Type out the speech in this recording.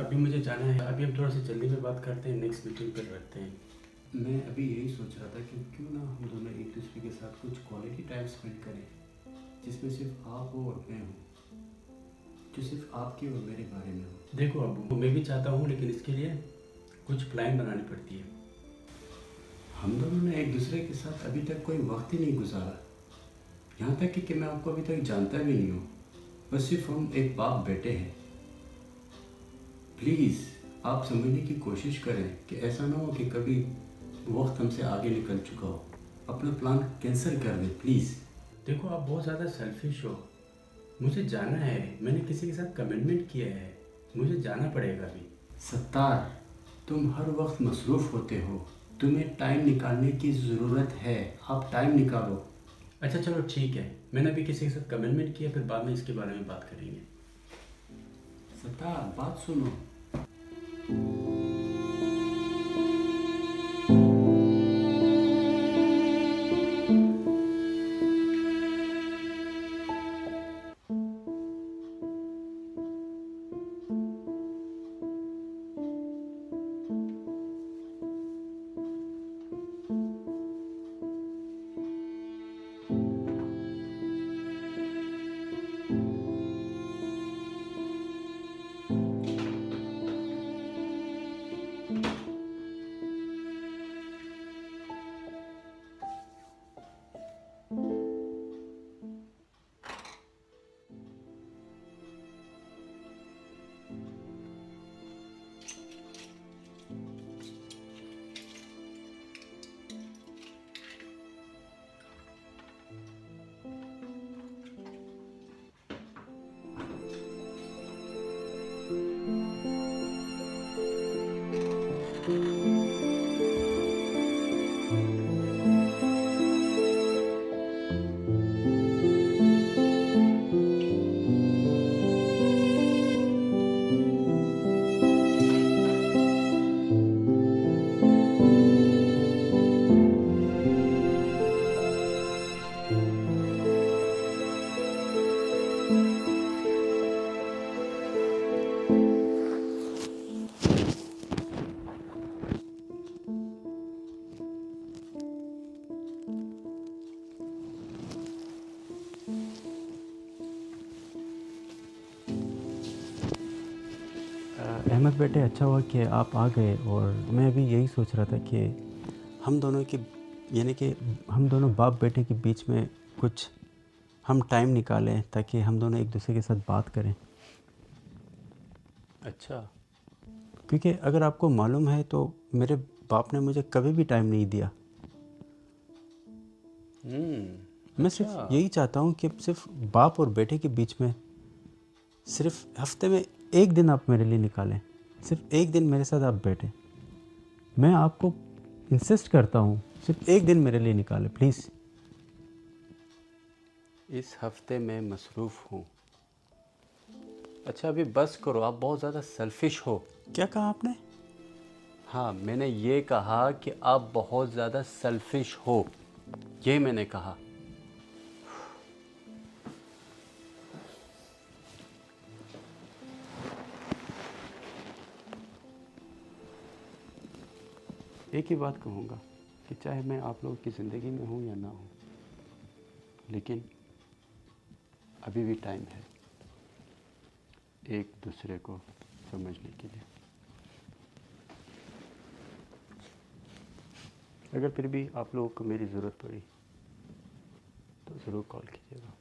अभी मुझे जाना है। अभी हम थोड़ा सा जल्दी में बात करते हैं, नेक्स्ट मीटिंग पर रखते हैं। मैं अभी यही सोच रहा था कि क्यों ना हम दोनों एक दूसरे के साथ कुछ क्वालिटी टाइम स्पेंड करें, जिसमें सिर्फ आप हो और मैं हूँ, जो सिर्फ आपके और मेरे बारे में हो। देखो अबू, मैं भी चाहता हूँ, लेकिन इसके लिए कुछ प्लान बनानी पड़ती है। हम दोनों ने एक दूसरे के साथ अभी तक कोई वक्त ही नहीं गुजारा, यहाँ तक कि मैं आपको अभी तक जानता भी नहीं हूँ। बस सिर्फ हम एक बाप बेटे हैं। प्लीज़ आप समझने की कोशिश करें कि ऐसा ना हो कि कभी वक्त हमसे आगे निकल चुका हो। अपना प्लान कैंसिल कर दें प्लीज़। देखो आप बहुत ज़्यादा सेल्फिश हो। मुझे जाना है, मैंने किसी के साथ कमिटमेंट किया है, मुझे जाना पड़ेगा अभी। सत्तार, तुम हर वक्त मसरूफ़ होते हो, तुम्हें टाइम निकालने की ज़रूरत है। आप टाइम निकालो। अच्छा चलो ठीक है, मैंने अभी किसी के साथ कमिटमेंट किया, फिर बाद में इसके बारे में बात करेंगे। सत्तार, बात सुनो। अहमद बेटे, अच्छा हुआ कि आप आ गए। और मैं अभी यही सोच रहा था कि हम दोनों के यानी कि हम दोनों बाप बेटे के बीच में कुछ हम टाइम निकालें ताकि हम दोनों एक दूसरे के साथ बात करें। अच्छा। क्योंकि अगर आपको मालूम है तो मेरे बाप ने मुझे कभी भी टाइम नहीं दिया। मैं सिर्फ यही चाहता हूँ कि सिर्फ बाप और बेटे के बीच में सिर्फ हफ्ते में एक दिन आप मेरे लिए निकालें। सिर्फ एक दिन मेरे साथ आप बैठें। मैं आपको इंसिस्ट करता हूँ, सिर्फ एक दिन मेरे लिए निकालें प्लीज़। इस हफ्ते मैं मसरूफ़ हूँ। अच्छा अभी बस करो, आप बहुत ज़्यादा सेल्फिश हो। क्या कहा आपने? हाँ, मैंने ये कहा कि आप बहुत ज़्यादा सेल्फिश हो, ये मैंने कहा। एक ही बात कहूँगा कि चाहे मैं आप लोगों की ज़िंदगी में हूँ या ना हूँ, लेकिन अभी भी टाइम है एक दूसरे को समझने के लिए। अगर फिर भी आप लोगों को मेरी ज़रूरत पड़ी तो ज़रूर कॉल कीजिएगा।